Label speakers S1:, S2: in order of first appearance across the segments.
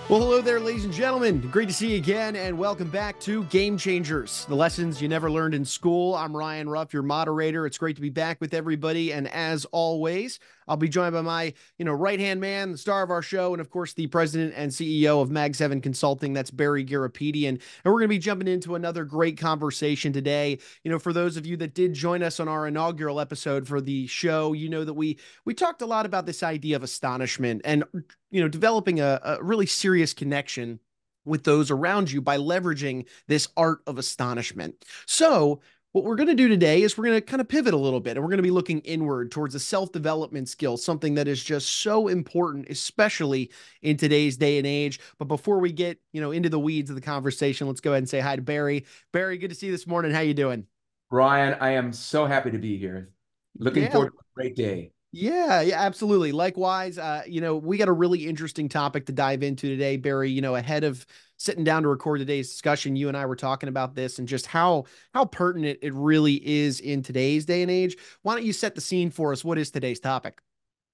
S1: Well, hello there, ladies and gentlemen. Great to see you again, and welcome back to Game Changers, the lessons you never learned in school. I'm Ryan Ruff, your moderator. It's great to be back with everybody, and as always, I'll be joined by my, right-hand man, the star of our show, and of course, the president and CEO of Mag 7 Consulting. That's Barry Garapedian, and we're going to be jumping into another great conversation today. For those of you that did join us on our inaugural episode for the show, you know that we talked a lot about this idea of astonishment and developing a really serious connection with those around you by leveraging this art of astonishment. So, what we're going to do today is we're going to kind of pivot a little bit and we're going to be looking inward towards a self-development skill, something that is just so important, especially in today's day and age. But before we get, into the weeds of the conversation, let's go ahead and say hi to Barry. Barry, good to see you this morning. How you doing?
S2: Ryan, I am so happy to be here. Looking
S1: Yeah,
S2: forward to a great day.
S1: yeah, absolutely. Likewise, we got a really interesting topic to dive into today, Barry. Ahead of sitting down to record today's discussion, you and I were talking about this and just how pertinent it really is in today's day and age. Why don't you set the scene for us? What is today's topic?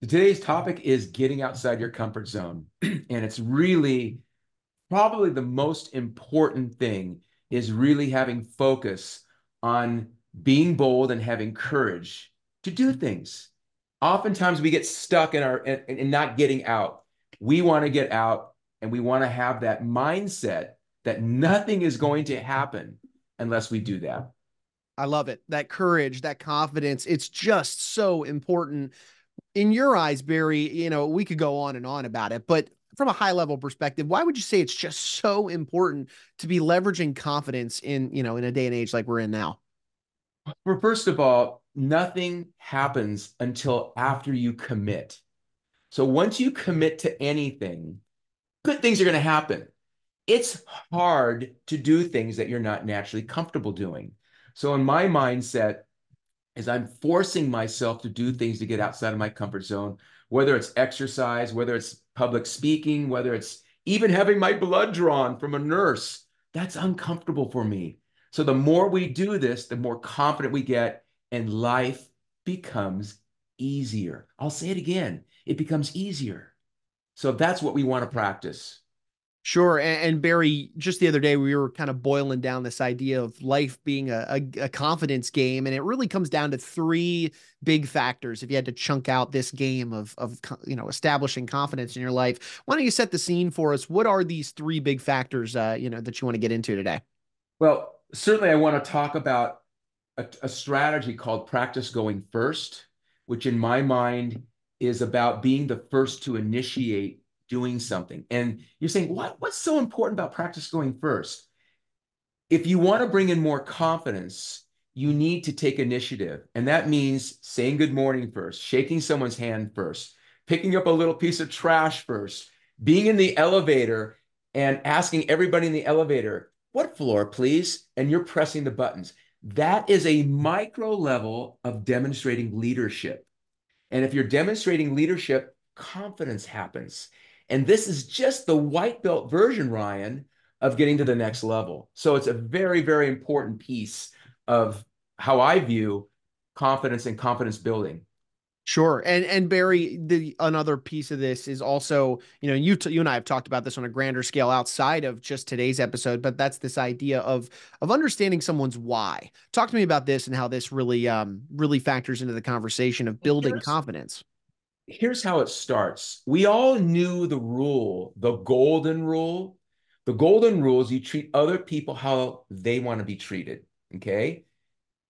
S2: Today's topic is getting outside your comfort zone. And it's really probably the most important thing is really having focus on being bold and having courage to do things. Oftentimes we get stuck in not getting out. We want to get out and we want to have that mindset that nothing is going to happen unless we do that.
S1: I love it. That courage, that confidence. It's just so important in your eyes, Barry. We could go on and on about it, but from a high level perspective, why would you say it's just so important to be leveraging confidence in a day and age like we're in now?
S2: For first of all, nothing happens until after you commit. So once you commit to anything, good things are going to happen. It's hard to do things that you're not naturally comfortable doing. So in my mindset, is I'm forcing myself to do things to get outside of my comfort zone, whether it's exercise, whether it's public speaking, whether it's even having my blood drawn from a nurse. That's uncomfortable for me. So the more we do this, the more confident we get, and life becomes easier. I'll say it again, it becomes easier. So that's what we want to practice.
S1: Sure. And Barry, just the other day, we were kind of boiling down this idea of life being a confidence game. And it really comes down to three big factors. If you had to chunk out this game of establishing confidence in your life, why don't you set the scene for us? What are these three big factors, that you want to get into today?
S2: Well, certainly I want to talk about a strategy called practice going first, which in my mind is about being the first to initiate doing something. And you're saying, what's so important about practice going first? If you want to bring in more confidence, you need to take initiative. And that means saying good morning first, shaking someone's hand first, picking up a little piece of trash first, being in the elevator and asking everybody in the elevator, what floor, please? And you're pressing the buttons. That is a micro level of demonstrating leadership. And if you're demonstrating leadership, confidence happens. And this is just the white belt version, Ryan, of getting to the next level. So it's a very, very important piece of how I view confidence and confidence building.
S1: Sure. And Barry, the another piece of this is also, you and I have talked about this on a grander scale outside of just today's episode, but that's this idea of understanding someone's why. Talk to me about this and how this really factors into the conversation of building
S2: Here's
S1: confidence.
S2: here's how it starts. We all knew the rule, the golden rule. The golden rule is you treat other people how they want to be treated. Okay.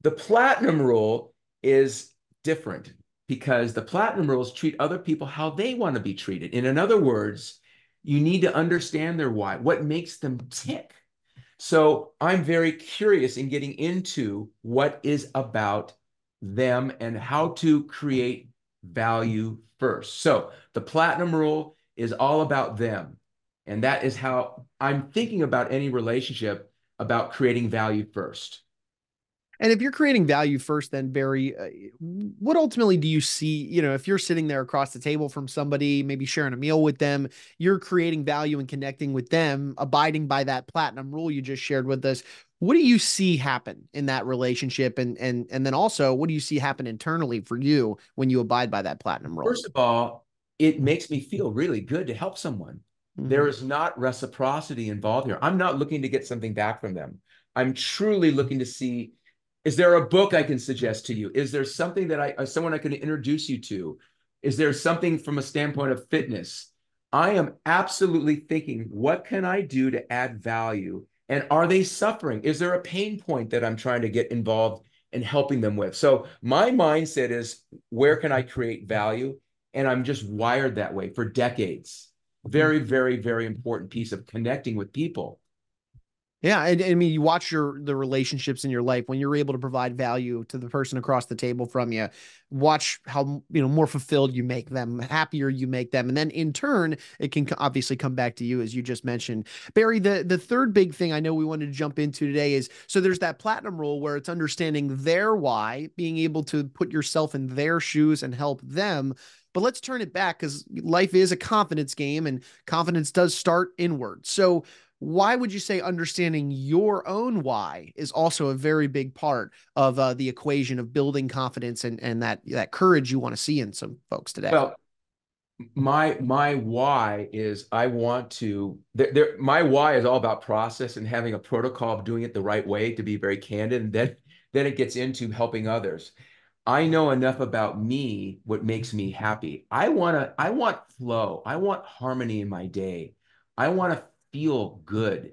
S2: The platinum rule is different because the platinum rules treat other people how they want to be treated. And in other words, you need to understand their why, what makes them tick. So I'm very curious in getting into what is about them and how to create value first. So the platinum rule is all about them. And that is how I'm thinking about any relationship about creating value first.
S1: And if you're creating value first, then Barry, what ultimately do you see? If you're sitting there across the table from somebody, maybe sharing a meal with them, you're creating value and connecting with them, abiding by that platinum rule you just shared with us. What do you see happen in that relationship, and then also what do you see happen internally for you when you abide by that platinum rule?
S2: First of all, it makes me feel really good to help someone. There
S1: Mhm.
S2: is not reciprocity involved here. I'm not looking to get something back from them. I'm truly looking to see, is there a book I can suggest to you? Is there something that someone I can introduce you to? Is there something from a standpoint of fitness? I am absolutely thinking, what can I do to add value? And are they suffering? Is there a pain point that I'm trying to get involved in helping them with? So my mindset is, where can I create value? And I'm just wired that way for decades. Very, very, very important piece of connecting with people.
S1: Yeah, and I mean, you watch the relationships in your life when you're able to provide value to the person across the table from you. Watch how more fulfilled you make them, happier you make them, and then in turn, it can obviously come back to you, as you just mentioned, Barry. The third big thing I know we wanted to jump into today is so there's that platinum rule where it's understanding their why, being able to put yourself in their shoes and help them. But let's turn it back because life is a confidence game, and confidence does start inward. So why would you say understanding your own why is also a very big part of the equation of building confidence and that courage you want to see in some folks today?
S2: Well, my why is I want to there my why is all about process and having a protocol of doing it the right way, to be very candid, and then it gets into helping others. I know enough about me, what makes me happy. I want flow. I want harmony in my day. I want to feel good.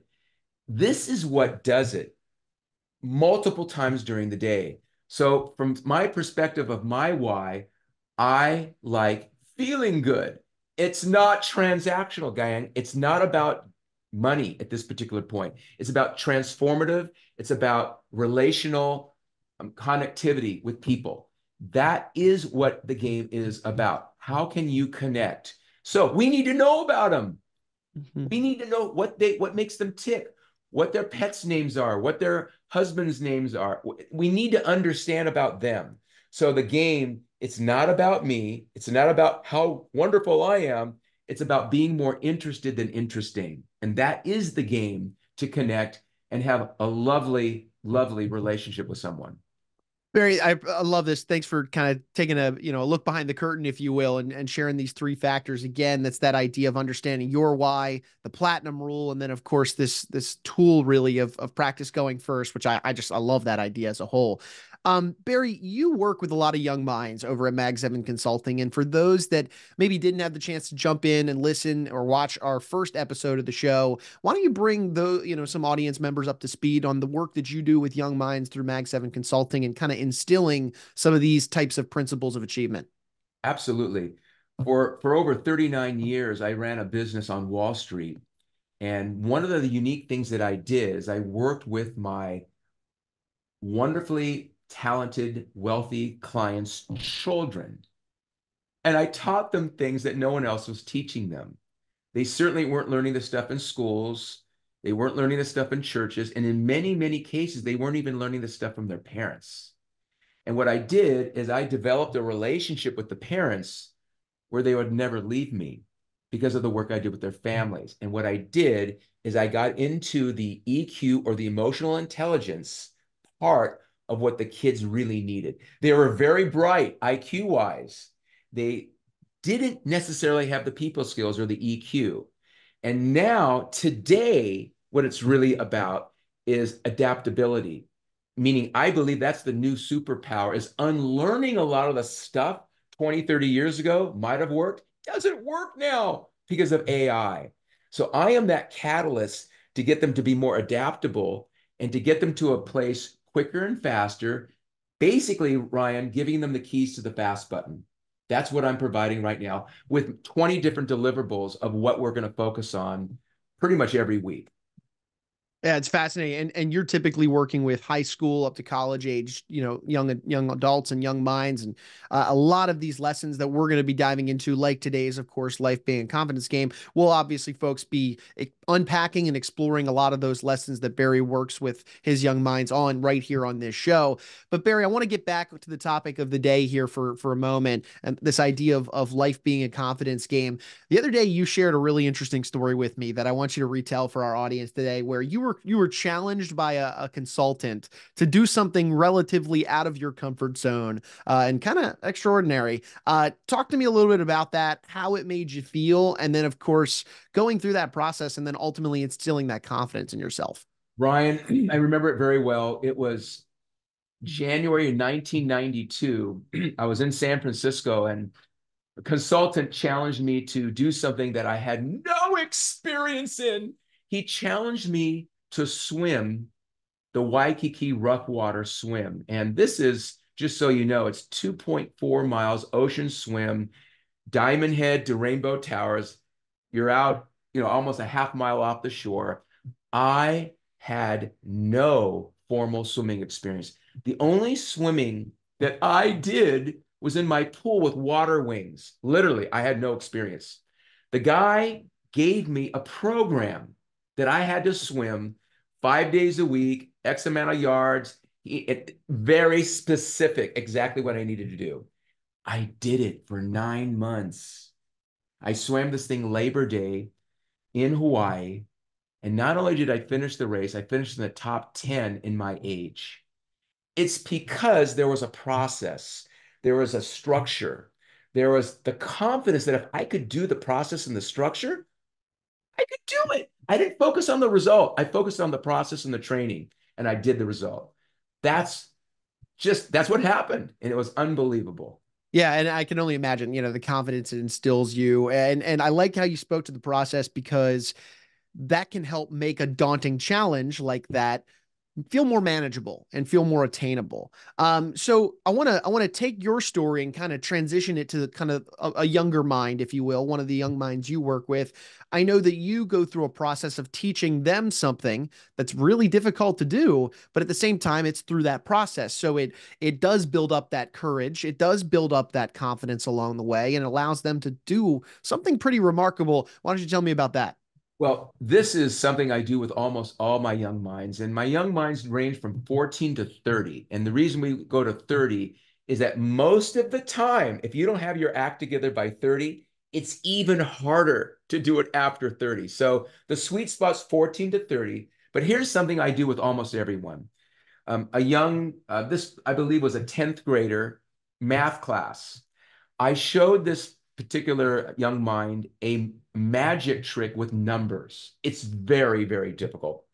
S2: This is what does it multiple times during the day. So, from my perspective of my why, I like feeling good. It's not transactional, gang. It's not about money at this particular point. It's about transformative, it's about relational connectivity with people. That is what the game is about. How can you connect? So, we need to know about them. We
S1: Mhm.
S2: need to know what makes them tick, what their pets' names are, what their husbands' names are. We need to understand about them. So the game, it's not about me. It's not about how wonderful I am. It's about being more interested than interesting. And that is the game to connect and have a lovely, lovely relationship with someone.
S1: Barry, I love this. Thanks for kind of taking a look behind the curtain, if you will, and sharing these three factors. Again, that's that idea of understanding your why, the platinum rule, and then of course this tool really of practice going first, which I love that idea as a whole. Barry, you work with a lot of young minds over at Mag 7 Consulting. And for those that maybe didn't have the chance to jump in and listen or watch our first episode of the show, why don't you bring some audience members up to speed on the work that you do with young minds through Mag 7 Consulting and kind of instilling some of these types of principles of achievement?
S2: Absolutely. For over 39 years, I ran a business on Wall Street. And one of the unique things that I did is I worked with my wonderfully talented, wealthy clients' children. And I taught them things that no one else was teaching them. They certainly weren't learning this stuff in schools. They weren't learning this stuff in churches. And in many, many cases, they weren't even learning this stuff from their parents. And what I did is I developed a relationship with the parents where they would never leave me because of the work I did with their families. And what I did is I got into the EQ, or the emotional intelligence part of what the kids really needed. They were very bright IQ wise. They didn't necessarily have the people skills or the EQ. And now, today, what it's really about is adaptability, meaning I believe that's the new superpower, is unlearning a lot of the stuff 20, 30 years ago might have worked, doesn't work now because of AI. So I am that catalyst to get them to be more adaptable and to get them to a place quicker and faster. Basically, Ryan, giving them the keys to the fast button. That's what I'm providing right now with 20 different deliverables of what we're going to focus on pretty much every week.
S1: Yeah, it's fascinating. And you're typically working with high school up to college age, young adults and young minds. And a lot of these lessons that we're going to be diving into, like today's, of course, life being a confidence game, will obviously folks be unpacking and exploring a lot of those lessons that Barry works with his young minds on right here on this show. But Barry, I want to get back to the topic of the day here for a moment, and this idea of life being a confidence game. The other day, you shared a really interesting story with me that I want you to retell for our audience today, where you were you were challenged by a consultant to do something relatively out of your comfort zone and kind of extraordinary. Talk to me a little bit about that, how it made you feel, and then of course going through that process and then ultimately instilling that confidence in yourself.
S2: Ryan, I remember it very well. It was January 1992. I was in San Francisco, and a consultant challenged me to do something that I had no experience in. He challenged me to swim the Waikiki rough water swim. And this is, just so you know, it's 2.4 miles ocean swim, Diamond Head to Rainbow Towers. You're out, almost a half mile off the shore. I had no formal swimming experience. The only swimming that I did was in my pool with water wings. Literally, I had no experience. The guy gave me a program that I had to swim 5 days a week, X amount of yards. Very specific, exactly what I needed to do. I did it for 9 months. I swam this thing Labor Day in Hawaii. And not only did I finish the race, I finished in the top 10 in my age. It's because there was a process, there was a structure, there was the confidence that if I could do the process and the structure, I could do it. I didn't focus on the result. I focused on the process and the training, and I did the result. That's that's what happened. And it was unbelievable.
S1: Yeah, and I can only imagine, the confidence it instills you. And I like how you spoke to the process because that can help make a daunting challenge like that feel more manageable and feel more attainable. So I want to take your story and kind of transition it to kind of a younger mind, if you will, one of the young minds you work with. I know that you go through a process of teaching them something that's really difficult to do, but at the same time, it's through that process. So it does build up that courage, it does build up that confidence along the way, and allows them to do something pretty remarkable. Why don't you tell me about that?
S2: Well, this is something I do with almost all my young minds. And my young minds range from 14 to 30. And the reason we go to 30 is that most of the time, if you don't have your act together by 30, it's even harder to do it after 30. So the sweet spot's 14 to 30. But here's something I do with almost everyone. This I believe was a 10th grader math class. I showed this particular young mind a magic trick with numbers. It's very, very difficult.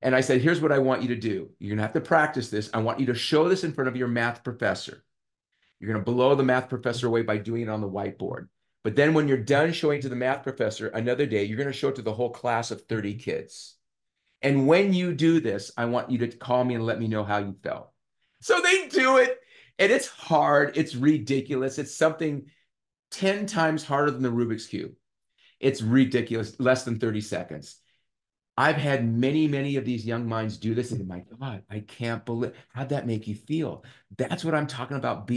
S2: And I said, here's what I want you to do. You're going to have to practice this. I want you to show this in front of your math professor. You're going to blow the math professor away by doing it on the whiteboard. But then when you're done showing to the math professor another day, you're going to show it to the whole class of 30 kids. And when you do this, I want you to call me and let me know how you felt. So they do it. And it's hard. It's ridiculous. It's something 10 times harder than the Rubik's Cube. It's ridiculous, less than 30 seconds. I've had many, many of these young minds do this, and my God, I can't believe, how'd that make you feel? That's what I'm talking about,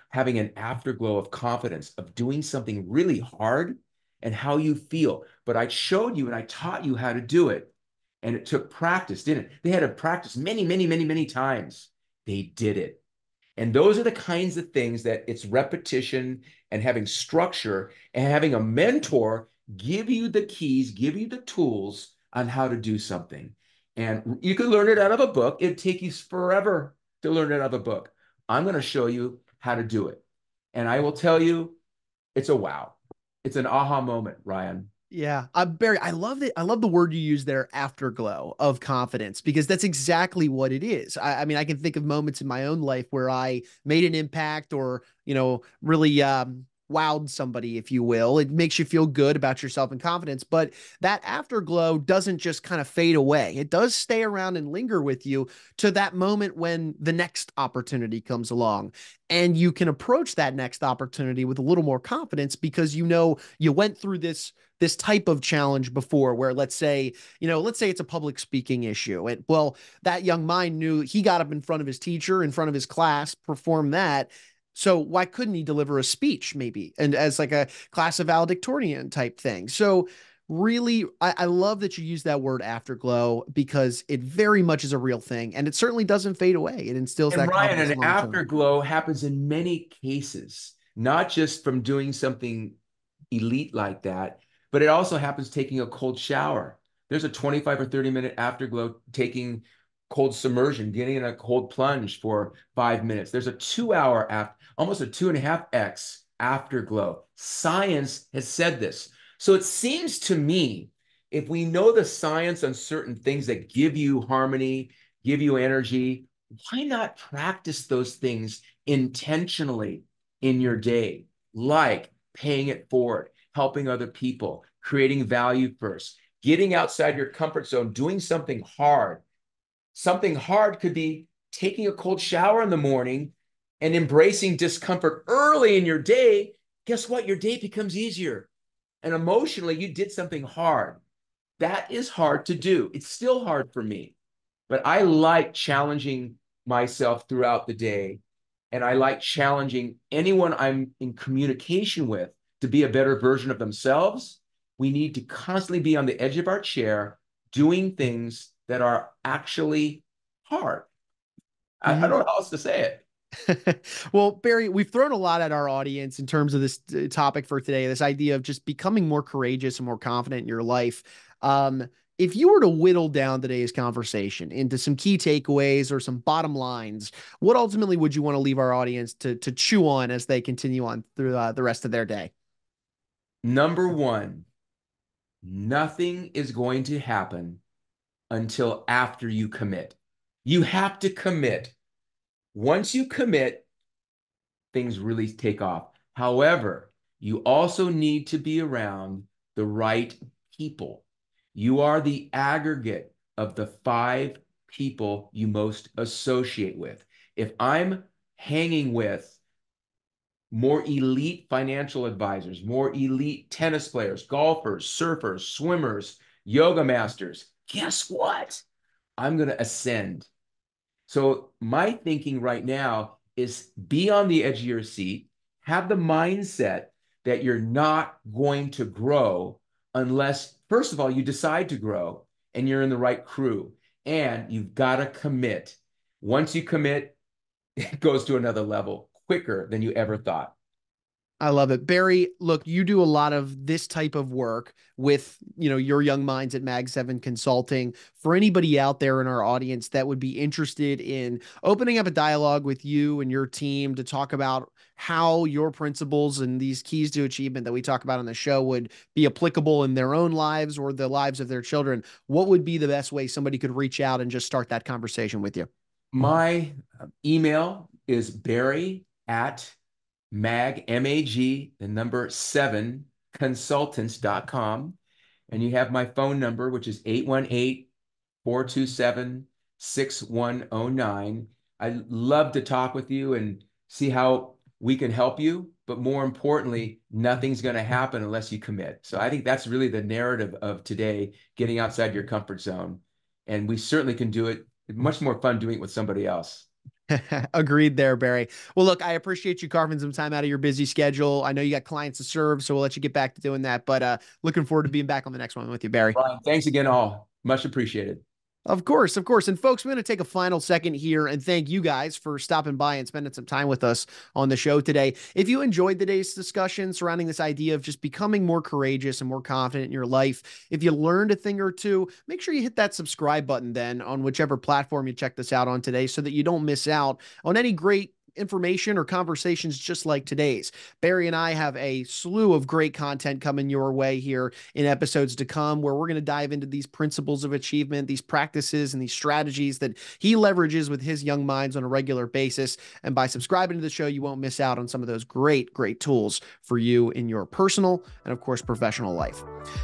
S2: having an afterglow of confidence, of doing something really hard and how you feel. But I showed you and I taught you how to do it. And it took practice, didn't it? They had to practice many, many, many, many times. They did it. And those are the kinds of things that it's repetition and having structure and having a mentor give you the keys, give you the tools on how to do something. And you can learn it out of a book. It'd take you forever to learn it out of a book. I'm going to show you how to do it. And I will tell you, it's a wow. It's an aha moment, Ryan.
S1: Yeah, Barry, I love it. I love the word you use there, afterglow of confidence, because that's exactly what it is. I mean, I can think of moments in my own life where I made an impact or, really wowed somebody, if you will. It makes you feel good about yourself and confidence, but that afterglow doesn't just kind of fade away. It does stay around and linger with you to that moment when the next opportunity comes along. And you can approach that next opportunity with a little more confidence because you went through this type of challenge before where let's say it's a public speaking issue. And well, that young mind knew he got up in front of his teacher, in front of his class, performed that. So why couldn't he deliver a speech maybe? And as like a class of valedictorian type thing. So really, I love that you use that word afterglow because it very much is a real thing. And it certainly doesn't fade away. It instills
S2: And
S1: that
S2: Ryan,
S1: confidence
S2: an
S1: long term.
S2: afterglow happens in many cases, not just from doing something elite like that, but it also happens taking a cold shower. There's a 25 or 30-minute afterglow taking cold submersion, getting in a cold plunge for 5 minutes. There's a 2 hour after, almost a 2.5x afterglow. Science has said this. So it seems to me, if we know the science on certain things that give you harmony, give you energy, why not practice those things intentionally in your day, like paying it forward, helping other people, creating value first, getting outside your comfort zone, doing something hard. Something hard could be taking a cold shower in the morning and embracing discomfort early in your day. Guess what? Your day becomes easier. And emotionally, you did something hard. That is hard to do. It's still hard for me, but I like challenging myself throughout the day. And I like challenging anyone I'm in communication with to be a better version of themselves. We need to constantly be on the edge of our chair doing things that are actually hard. I don't know how else to say it.
S1: Well, Barry, we've thrown a lot at our audience in terms of this topic for today, this idea of just becoming more courageous and more confident in your life. If you were to whittle down today's conversation into some key takeaways or some bottom lines, what ultimately would you want to leave our audience to chew on as they continue on through the rest of their day?
S2: Number one, nothing is going to happen until after you commit. You have to commit. Once you commit, things really take off. However, you also need to be around the right people. You are the aggregate of the 5 people you most associate with. If I'm hanging with more elite financial advisors, more elite tennis players, golfers, surfers, swimmers, yoga masters, guess what? I'm going to ascend. So my thinking right now is be on the edge of your seat, have the mindset that you're not going to grow unless, first of all, you decide to grow and you're in the right crew. And you've got to commit. Once you commit, it goes to another level quicker than you ever thought.
S1: I love it. Barry, look, you do a lot of this type of work with, your young minds at Mag 7 Consulting. For anybody out there in our audience that would be interested in opening up a dialogue with you and your team to talk about how your principles and these keys to achievement that we talk about on the show would be applicable in their own lives or the lives of their children, what would be the best way somebody could reach out and just start that conversation with you?
S2: My email is Barry at the number 7consultants.com. And you have my phone number, which is 818-427-6109. I'd love to talk with you and see how we can help you. But more importantly, nothing's going to happen unless you commit. So I think that's really the narrative of today, getting outside your comfort zone. And we certainly can do it. It's much more fun doing it with somebody else.
S1: Agreed there, Barry. Well, look, I appreciate you carving some time out of your busy schedule. I know you got clients to serve, so we'll let you get back to doing that. But looking forward to being back on the next one with you, Barry.
S2: Ryan, thanks again, all. Much appreciated.
S1: Of course, of course. And folks, we're going to take a final second here and thank you guys for stopping by and spending some time with us on the show today. If you enjoyed today's discussion surrounding this idea of just becoming more courageous and more confident in your life, if you learned a thing or two, make sure you hit that subscribe button then on whichever platform you check this out on today so that you don't miss out on any great information or conversations just like today's. Barry and I have a slew of great content coming your way here in episodes to come where we're going to dive into these principles of achievement, these practices, and these strategies that he leverages with his young minds on a regular basis. And by subscribing to the show, you won't miss out on some of those great, great tools for you in your personal and, of course, professional life.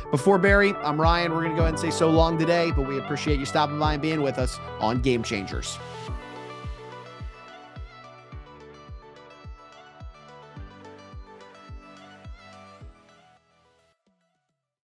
S1: Before Barry, I'm Ryan. We're going to go ahead and say so long today, but we appreciate you stopping by and being with us on Game Changers.